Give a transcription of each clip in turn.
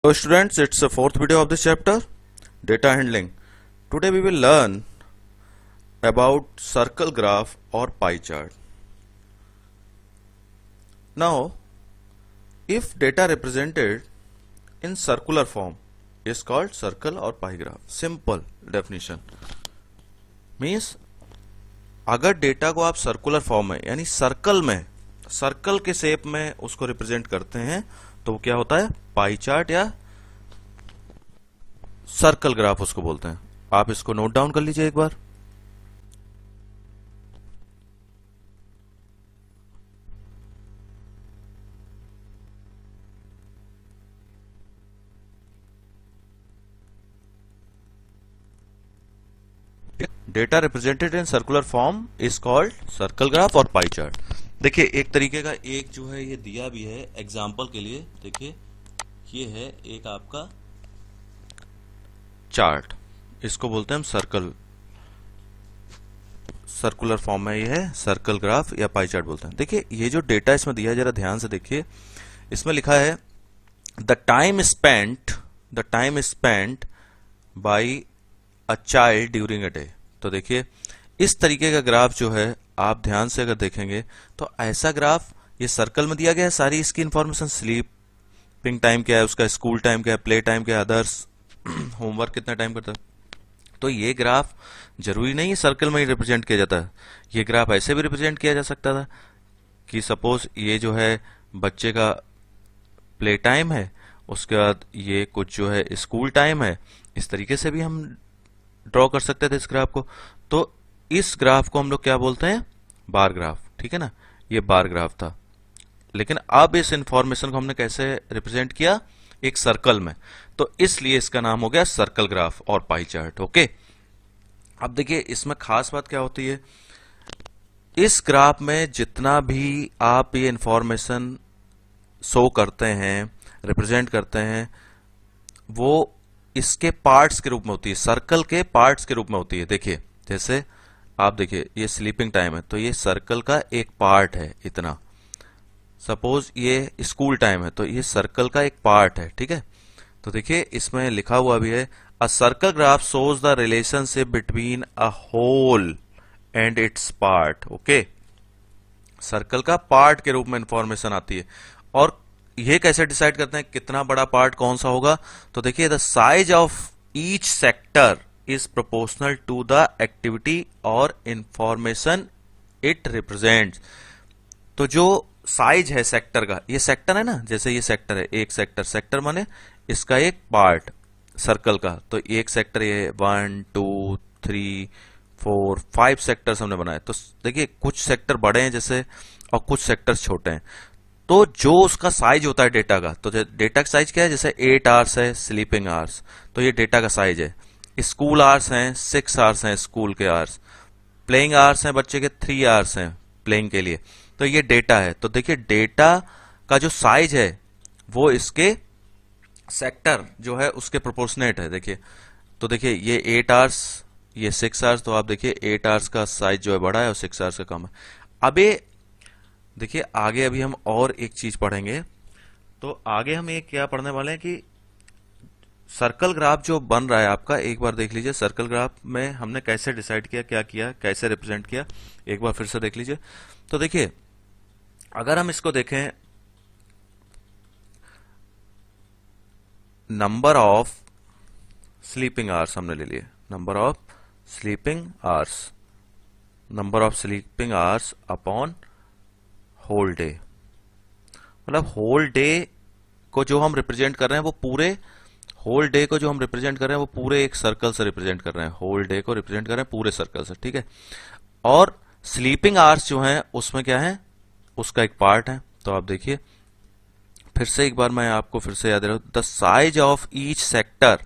Hello students, it's the fourth video of this chapter, data handling. Today we will learn about circle graph or pie chart. Now, if data represented in circular form is called circle or pie graph. Simple definition means अगर data को आप circular form में यानी circle के shape में उसको represent करते हैं तो वो क्या होता है, पाई चार्ट या सर्कल ग्राफ उसको बोलते हैं। आप इसको नोट डाउन कर लीजिए एक बार। Data represented in circular form is called circle graph और पाई चार्ट। देखिए एक तरीके का एक जो है ये दिया भी है एग्जांपल के लिए। देखिए ये है एक आपका चार्ट, इसको बोलते हैं हम सर्कुलर फॉर्म में ये है सर्कल ग्राफ या पाई चार्ट बोलते हैं। देखिए ये जो डेटा इसमें दिया है जरा ध्यान से देखिए, इसमें लिखा है the time spent by a child during a day. तो देखिए इस तरीके का ग्राफ जो है आप ध्यान से अगर देखेंगे तो ऐसा ग्राफ ये सर्कल में दिया गया है, सारी इसकी इंफॉर्मेशन, स्लीपिंग टाइम क्या है उसका, स्कूल टाइम क्या है, प्ले टाइम क्या है, अदर्स होमवर्क कितना टाइम करता है। तो ये ग्राफ जरूरी नहीं है सर्कल में ही रिप्रेजेंट किया जाता है, ये ग्राफ ऐसे भी रिप्रेजेंट किया जा सकता था कि सपोज ये जो है बच्चे का प्ले टाइम है, उसके बाद ये कुछ जो है स्कूल टाइम है, इस तरीके से भी हम ड्रॉ कर सकते थे इस ग्राफ को। तो इस ग्राफ को हम लोग क्या बोलते हैं, बार ग्राफ, ठीक है ना, ये बार ग्राफ था। लेकिन अब इस इंफॉर्मेशन को हमने कैसे रिप्रेजेंट किया, एक सर्कल में, तो इसलिए इसका नाम हो गया सर्कल ग्राफ और पाई चार्ट। ओके, अब देखिए इसमें खास बात क्या होती है, इस ग्राफ में जितना भी आप ये इंफॉर्मेशन शो करते हैं, रिप्रेजेंट करते हैं, वो इसके पार्ट्स के रूप में होती है, सर्कल के पार्ट्स के रूप में होती है। देखिए जैसे आप देखिए ये स्लीपिंग टाइम है तो ये सर्कल का एक पार्ट है इतना। सपोज ये स्कूल टाइम है तो ये सर्कल का एक पार्ट है, ठीक है। तो देखिए इसमें लिखा हुआ भी है a circle graph shows the relationship between a whole and its part. Okay, circle का पार्ट के रूप में इंफॉर्मेशन आती है। और ये कैसे डिसाइड करते हैं कितना बड़ा पार्ट कौन सा होगा, तो देखिए the size of each sector is proportional to the activity और इंफॉर्मेशन इट रिप्रेजेंट्स। तो जो साइज है सेक्टर का, ये सेक्टर है ना, जैसे ये सेक्टर है, एक सेक्टर माने इसका एक पार्ट सर्कल का, तो एक सेक्टर ये 1 2 3 4 5 सेक्टर्स हमने बनाए। तो देखिए कुछ सेक्टर बड़े हैं जैसे और कुछ सेक्टर्स छोटे हैं। तो जो उसका साइज होता है डेटा का, तो डेटा का साइज क्या है, जैसे 8 आवर्स है स्लीपिंग आवर्स, तो ये डेटा का साइज है। स्कूल आवर्स हैं 6 आवर्स हैं स्कूल के आवर्स, प्लेइंग आवर्स हैं बच्चे के 3 आवर्स हैं प्लेइंग के लिए, तो ये डेटा है। तो देखिए डेटा का जो साइज है वो इसके सेक्टर जो है उसके प्रोपोर्शनेट है। देखिए तो देखिए ये 8 आवर्स ये 6 आवर्स, तो आप देखिए 8 आवर्स का साइज जो है बड़ा है और 6 आवर्स का कम है। अब ये देखिए आगे अभी हम और एक चीज पढ़ेंगे, तो आगे हम ये क्या पढ़ने वाले हैं कि सर्कल ग्राफ जो बन रहा है आपका, एक बार देख लीजिए सर्कल ग्राफ में हमने कैसे डिसाइड किया, क्या किया, कैसे रिप्रेजेंट किया, एक बार फिर से देख लीजिए। तो देखिए अगर हम इसको देखें, नंबर ऑफ स्लीपिंग आवर्स हमने ले लिए, number of sleeping hours upon whole day, मतलब होल डे को जो हम रिप्रेजेंट कर रहे हैं वो पूरे होल डे को जो हम रिप्रेजेंट कर रहे हैं वो पूरे एक सर्कल से रिप्रेजेंट कर रहे हैं, होल डे को रिप्रेजेंट कर रहे हैं पूरे सर्कल से, ठीक है। और स्लीपिंग आवर्स जो हैं उसमें क्या है, उसका एक पार्ट है। तो आप देखिए फिर से एक बार मैं आपको फिर से याद दिलाऊं, the size of each sector,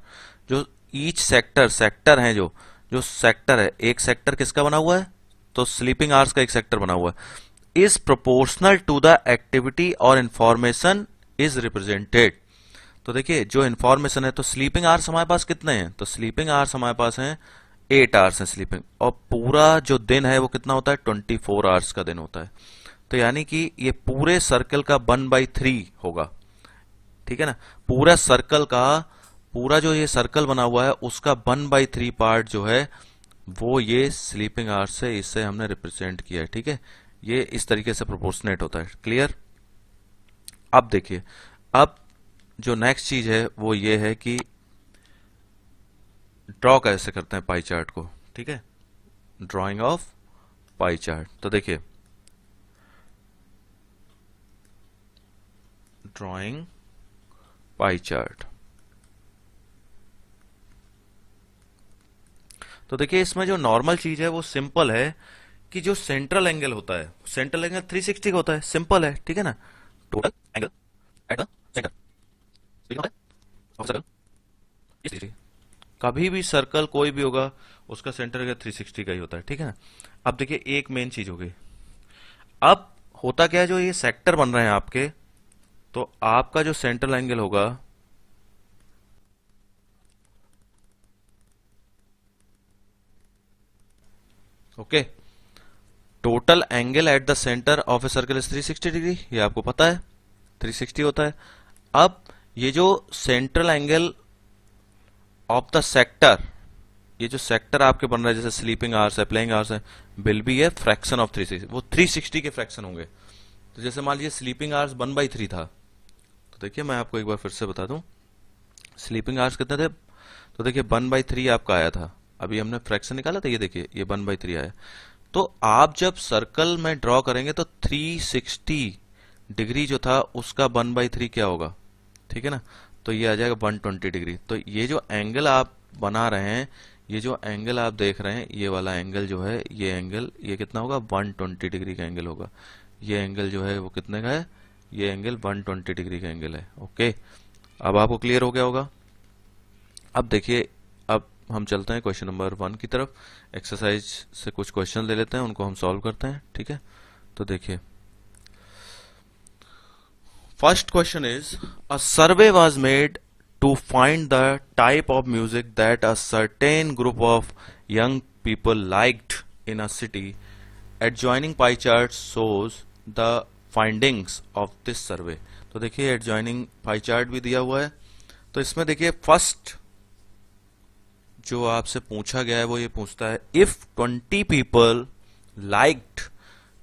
जो ईच सेक्टर है, जो सेक्टर है, एक सेक्टर किसका बना हुआ है, तो स्लीपिंग आवर्स का एक सेक्टर बना हुआ है, is proportional to the activity और इंफॉर्मेशन इज रिप्रेजेंटेड। तो देखिए जो इंफॉर्मेशन है, तो स्लीपिंग आवर्स हमारे पास कितने हैं, तो स्लीपिंग आवर्स हमारे पास हैं 8 आवर्स हैं स्लीपिंग, और पूरा जो दिन है वो कितना होता है, 24 आवर्स का दिन होता है। तो यानी कि ये पूरे सर्कल का 1/3 होगा, ठीक है ना। पूरा सर्कल का, पूरा जो ये सर्कल बना हुआ है उसका 1/3 पार्ट जो है वो ये स्लीपिंग आवर्स से इससे हमने रिप्रेजेंट किया है, ठीक है। ये इस तरीके से प्रोपोर्शनेट होता है, क्लियर। अब देखिए, अब जो नेक्स्ट चीज है वो ये है कि ड्रॉ कैसे करते हैं पाई चार्ट को, ठीक है। ड्राइंग ऑफ पाई चार्ट, तो देखिए ड्राइंग पाई चार्ट, तो देखिए इसमें जो नॉर्मल चीज है वो सिंपल है कि जो सेंट्रल एंगल होता है, सेंट्रल एंगल 360 का होता है, सिंपल है, ठीक है ना। Total angle at the centre होता है ऑफ सर्कल इस 360। कभी भी सर्कल कोई भी होगा उसका सेंटर का 360 का ही होता है, ठीक है ना। अब देखिए एक मेन चीज हो गई। अब होता क्या है, जो ये सेक्टर बन रहे हैं आपके, तो आपका जो सेंट्रल एंगल होगा okay, total angle at the centre of a circle is 360 degree, ये आपको पता है 360 होता है। अब ये जो central angle of the sector, ये जो सेक्टर आपके बन रहा है जैसे स्लीपिंग आवर्स है, प्लेइंग आवर्स है, will be a fraction of 360, वो 360 के फ्रैक्शन होंगे। तो जैसे मान लीजिए स्लीपिंग आवर्स 1/3 था, तो देखिए मैं आपको एक बार फिर से बता दूं, स्लीपिंग आवर्स कितने थे, तो देखिए 1/3 आपका आया था, अभी हमने फ्रैक्शन निकाला था, ये देखिए ये 1/3 आया। तो आप जब सर्कल में ड्रॉ करेंगे तो 360 डिग्री जो था उसका 1/3 क्या होगा, ठीक है ना, तो ये आ जाएगा 120 डिग्री। तो ये जो एंगल आप बना रहे हैं, ये जो एंगल आप देख रहे हैं, ये वाला एंगल जो है, ये एंगल ये कितना होगा, 120 डिग्री का एंगल होगा। ये एंगल जो है वो कितने का है, ये एंगल 120 डिग्री का एंगल है, ओके। अब आपको क्लियर हो गया होगा। अब देखिए, अब हम चलते हैं क्वेश्चन नंबर 1 की तरफ। एक्सरसाइज से कुछ क्वेश्चन ले लेते हैं, उनको हम सॉल्व करते हैं, ठीक है। तो देखिए first question is, a survey was made to find the type of music that a certain group of young people liked in a city. Adjoining pie chart shows the findings of this survey. तो देखिए adjoining pie chart भी दिया हुआ है। तो इसमें देखिए first जो आपसे पूछा गया है वो ये पूछता है, if 20 people liked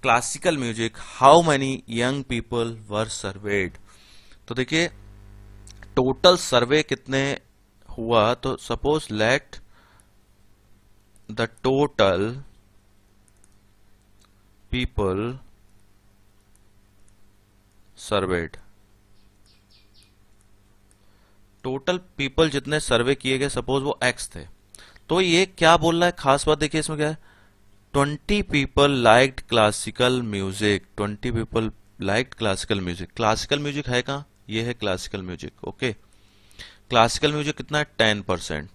classical music, how many young people were surveyed? तो देखिए टोटल सर्वे कितने हुआ, तो suppose let the total people served, total people जितने सर्वे किए गए सपोज वो एक्स थे। तो ये क्या बोल रहा है, खास बात देखिए इसमें क्या है, 20 people liked classical music, 20 people liked classical music. Classical music है कहाँ, ये है classical music, okay. Classical music कितना है, 10%।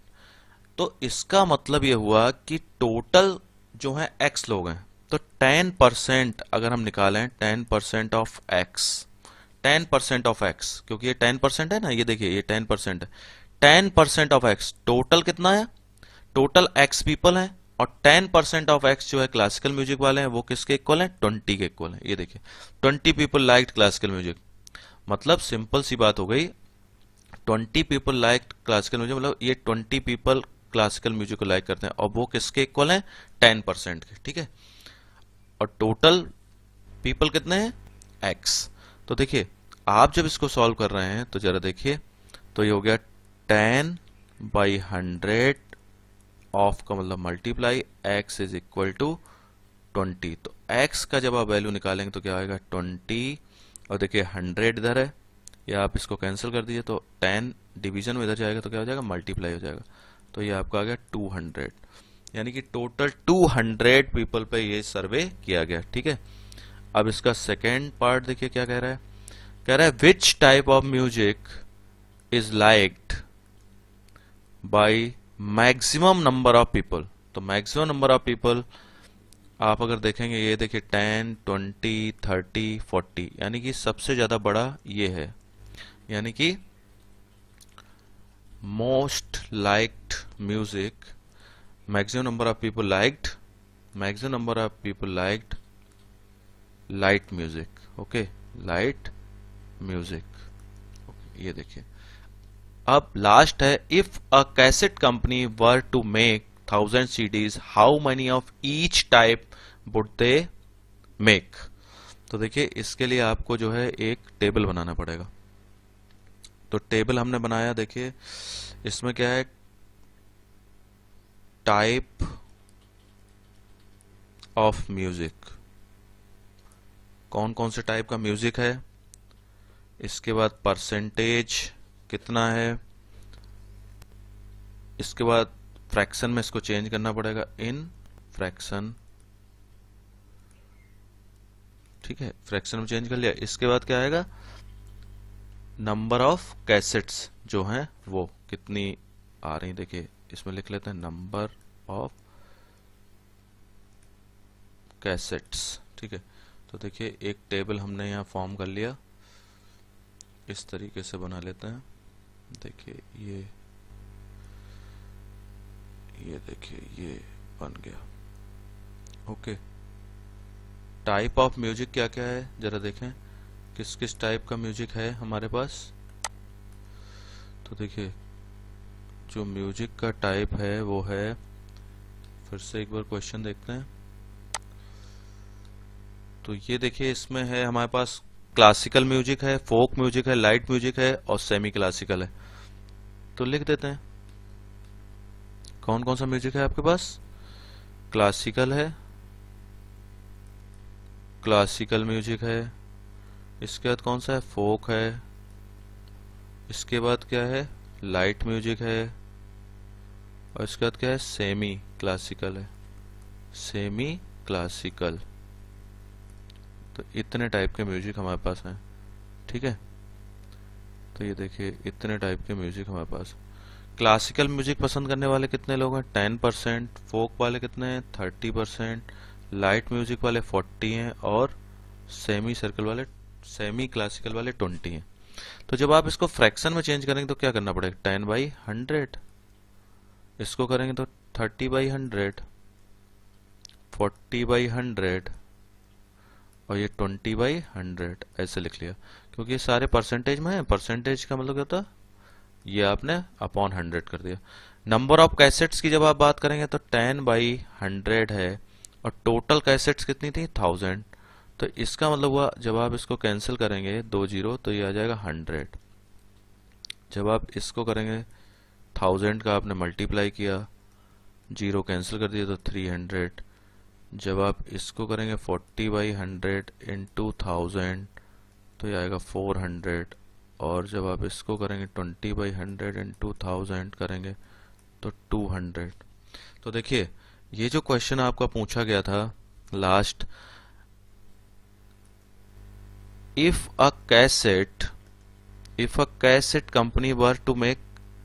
तो इसका मतलब ये हुआ कि टोटल जो है एक्स लोग हैं, तो 10% अगर हम निकालें, 10% ऑफ एक्स, 10% ऑफ एक्स, क्योंकि ये 10% है ना, ये देखिए ये 10% है, 10% ऑफ एक्स, टोटल कितना है, टोटल एक्स पीपल हैं, और 10% ऑफ एक्स जो है क्लासिकल म्यूजिक वाले हैं, वो किसके इक्वल हैं, 20 के इक्वल हैं। ये देखिए 20 पीपल लाइक्ड क्लासिकल म्यूजिक, मतलब सिंपल सी बात हो गई, 20 पीपल लाइक क्लासिकल म्यूजिक, मतलब ये 20 पीपल क्लासिकल म्यूजिक को लाइक करते हैं, और वो किसके इक्वल हैं, 10% के, ठीक है। और टोटल पीपल कितने हैं, एक्स। तो देखिए आप जब इसको सॉल्व कर रहे हैं तो जरा देखिए, तो ये हो गया 10/100 ऑफ का मतलब multiply x is equal to 20। तो x का जब आप वैल्यू निकालेंगे तो क्या आएगा, 20, और देखिए 100 इधर है, या आप इसको कैंसिल कर दीजिए, तो 10 डिवीजन में इधर जाएगा तो क्या हो जाएगा, मल्टीप्लाई हो जाएगा, तो ये आपका आ गया 200, यानी कि टोटल 200 पीपल पे ये सर्वे किया गया, ठीक है। अब इसका सेकेंड पार्ट देखिए क्या कह रहा है, कह रहा है which type of music is liked by maximum number of people. तो मैक्सिमम नंबर ऑफ पीपल आप अगर देखेंगे, ये देखिए 10, 20, 30, 40, यानी कि सबसे ज्यादा बड़ा ये है, यानी कि most liked music, maximum number of people liked, maximum number of people liked light music, okay, light music, ये देखिए। अब लास्ट है, if a cassette company were to make 1000 CDs, how many of each type would they make. तो देखिए इसके लिए आपको जो है एक टेबल बनाना पड़ेगा। तो टेबल हमने बनाया, देखिए इसमें क्या है, टाइप ऑफ म्यूजिक, कौन कौन से टाइप का म्यूजिक है, इसके बाद परसेंटेज कितना है, इसके बाद फ्रैक्शन में इसको चेंज करना पड़ेगा इन फ्रैक्शन, ठीक है, फ्रैक्शन में चेंज कर लिया। इसके बाद क्या आएगा, नंबर ऑफ कैसेट्स जो हैं वो कितनी आ रही, देखिए इसमें लिख लेते हैं नंबर ऑफ कैसेट्स, ठीक है। तो देखिए एक टेबल हमने यहाँ फॉर्म कर लिया, इस तरीके से बना लेते हैं। देखिए ये देखिए ये बन गया। ओके, टाइप ऑफ म्यूजिक क्या क्या है जरा देखें, किस किस टाइप का म्यूजिक है हमारे पास। तो देखिए जो म्यूजिक का टाइप है वो है, फिर से एक बार क्वेश्चन देखते हैं। तो ये देखिए इसमें है हमारे पास क्लासिकल म्यूजिक है, फोक म्यूजिक है, लाइट म्यूजिक है और सेमी क्लासिकल है। तो लिख देते हैं कौन कौन सा म्यूजिक है आपके पास। क्लासिकल है, क्लासिकल म्यूजिक है, इसके बाद कौन सा है, फोक है, इसके बाद क्या है, लाइट म्यूजिक है, और इसके बाद क्या है, सेमी क्लासिकल है, सेमी क्लासिकल। तो इतने टाइप के म्यूजिक हमारे पास हैं, ठीक है। तो ये देखिए इतने टाइप के म्यूजिक हमारे पास। क्लासिकल म्यूजिक पसंद करने वाले कितने लोग हैं, 10%, फोक वाले कितने हैं, 30%, लाइट म्यूजिक वाले 40 हैं, और सेमी क्लासिकल वाले 20 हैं। तो जब आप इसको फ्रैक्शन में चेंज करेंगे तो क्या करना पड़ेगा, 10/100, इसको करेंगे तो 30/100, 40/100 और ये 20/100 ऐसे लिख लिया, क्योंकि ये सारे परसेंटेज में है। परसेंटेज का मतलब क्या होता है, ये आपने अपॉन 100 कर दिया। नंबर ऑफ कैसेट्स की जब आप बात करेंगे तो 10/100 है, और टोटल कैसेट्स कितनी थी, 1000। तो इसका मतलब हुआ जब आप इसको कैंसिल करेंगे 2 जीरो तो ये आ जाएगा 100। जब आप इसको करेंगे 1000 का आपने मल्टीप्लाई किया, जीरो कैंसिल कर दिया तो 300। जब आप इसको करेंगे 40/100 इंटू 1000 तो ये आएगा 400, और जब आप इसको करेंगे 20/100 इंटू 1000 करेंगे तो 200। तो देखिए ये जो क्वेश्चन आपका पूछा गया था last, if a cassette company were to make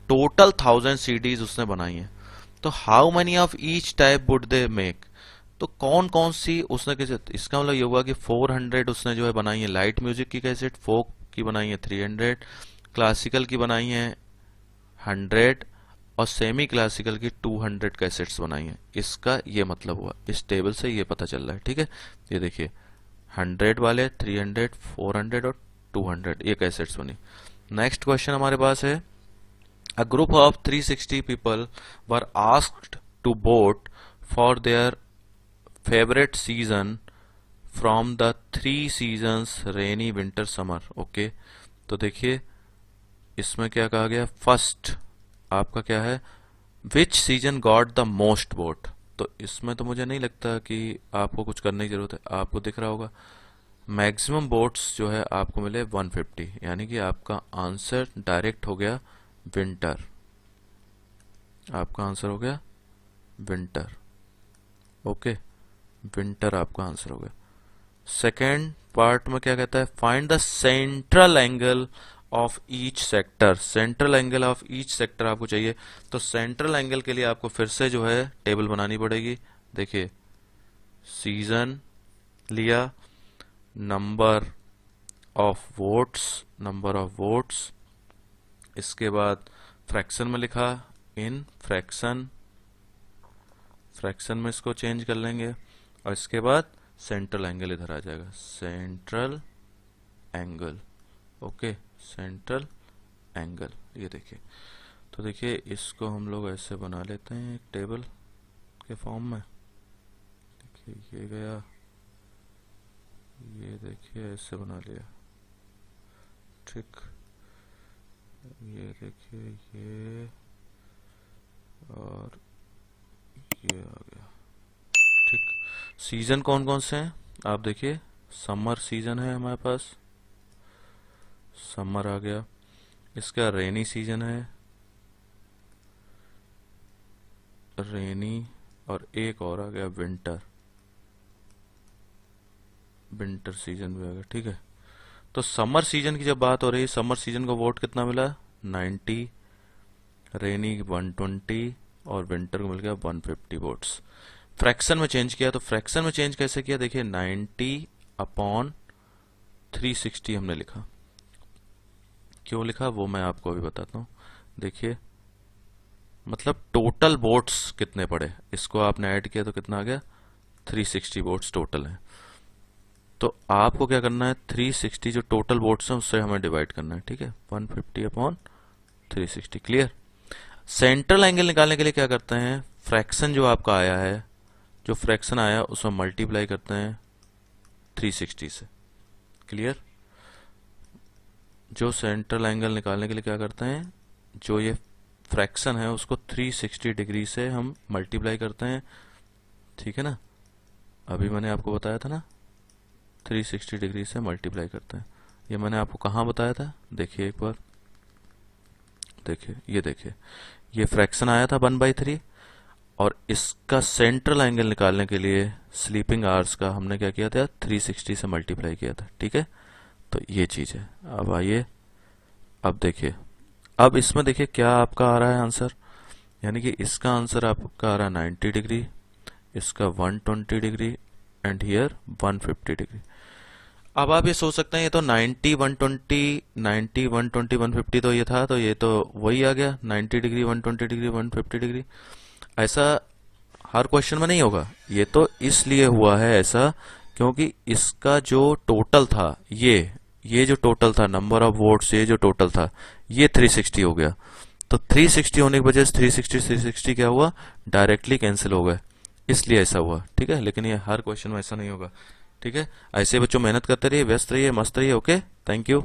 total 1000 CDs उसने बनाई है, तो how many of each type would they make. तो कौन कौन सी उसने कैसे, इसका मतलब ये हुआ कि 400 उसने जो है बनाई है लाइट म्यूजिक की कैसेट, फोक की बनाई है 300, क्लासिकल की बनाई है 100, और सेमी क्लासिकल की 200 कैसेट्स बनाई हैं। इसका ये मतलब हुआ, इस टेबल से ये पता चल रहा है, ठीक है। ये देखिए 100 वाले 300, 400 और 200 ये कैसेट्स बनी। नेक्स्ट क्वेश्चन हमारे पास है, a group of 360 people were asked to vote for their favourite season from the 3 seasons rainy winter summer. Okay, तो देखिए इसमें क्या कहा गया, फर्स्ट आपका क्या है, विच season got the most vote. तो इसमें तो मुझे नहीं लगता कि आपको कुछ करने की जरूरत है, आपको दिख रहा होगा मैक्सिमम वोट्स जो है आपको मिले 150, यानी कि आपका आंसर डायरेक्ट हो गया विंटर। आपका आंसर हो गया विंटर। ओके, विंटर आपका आंसर हो गया। सेकेंड पार्ट में क्या कहता है, find the central angle of each sector. Central angle of each sector आपको चाहिए, तो सेंट्रल एंगल के लिए आपको फिर से जो है टेबल बनानी पड़ेगी। देखिए सीजन लिया, नंबर ऑफ वोट्स, इसके बाद फ्रैक्शन में लिखा, इन फ्रैक्शन में इसको चेंज कर लेंगे, और इसके बाद सेंट्रल एंगल इधर आ जाएगा, central angle. Okay, central angle, ये देखिए। तो देखिए इसको हम लोग ऐसे बना लेते हैं एक टेबल के फॉर्म में। देखिए ये गया, ये देखिए ऐसे बना लिया, ठीक। ये देखिए ये, और ये आ गया, ठीक। सीजन कौन कौन से हैं आप देखिए, समर सीजन है हमारे पास, समर आ गया। इसका रेनी सीजन है, रेनी, और एक और आ गया विंटर, विंटर सीजन भी आ गया, ठीक है। तो समर सीजन की जब बात हो रही है, समर सीजन को वोट कितना मिला, 90, रेनी 120, और विंटर को मिल गया 150 वोट्स। फ्रैक्शन में चेंज किया, तो फ्रैक्शन में चेंज कैसे किया, देखिए 90 अपॉन 360 हमने लिखा। क्यों लिखा वो मैं आपको अभी बताता हूँ। देखिए मतलब टोटल वोट्स कितने पड़े, इसको आपने ऐड किया तो कितना आ गया, 360 वोट्स टोटल है। तो आपको क्या करना है, 360 जो टोटल वोट्स हैं उससे हमें डिवाइड करना है, ठीक है, 150 अपॉन 360, क्लियर। सेंट्रल एंगल निकालने के लिए क्या करते हैं, फ्रैक्शन जो आपका आया है, जो फ्रैक्शन आया उसमें मल्टीप्लाई करते हैं 360 से, क्लियर। जो सेंट्रल एंगल निकालने के लिए क्या करते हैं, जो ये फ्रैक्शन है उसको 360 डिग्री से हम मल्टीप्लाई करते हैं, ठीक है ना। अभी मैंने आपको बताया था ना, 360 डिग्री से मल्टीप्लाई करते हैं। ये मैंने आपको कहाँ बताया था, देखिए एक बार, देखिए ये देखिए, ये फ्रैक्शन आया था 1/3, और इसका सेंट्रल एंगल निकालने के लिए स्लीपिंग आवर्स का हमने क्या किया था, 360 से मल्टीप्लाई किया था, ठीक है। तो ये चीज है। अब आइए, अब देखिए, अब इसमें देखिए क्या आपका आ रहा है आंसर, यानी कि इसका आंसर आपका आ रहा है 90 डिग्री, इसका 120 डिग्री, एंड हियर 150 डिग्री। अब आप ये सोच सकते हैं ये तो 90 120 90 120 150 तो ये था, तो ये तो वही आ गया 90 डिग्री 120 डिग्री 150 डिग्री। ऐसा हर क्वेश्चन में नहीं होगा, ये तो इसलिए हुआ है ऐसा क्योंकि इसका जो टोटल था, ये जो टोटल था नंबर ऑफ वोट्स, ये जो टोटल था ये 360 हो गया। तो 360 होने की वजह से 360 क्या हुआ, डायरेक्टली कैंसिल हो गए, इसलिए ऐसा हुआ, ठीक है। लेकिन ये हर क्वेश्चन में ऐसा नहीं होगा, ठीक है। ऐसे बच्चों मेहनत करते रहिए, व्यस्त रहिए, मस्त रहिए, ओके, थैंक यू।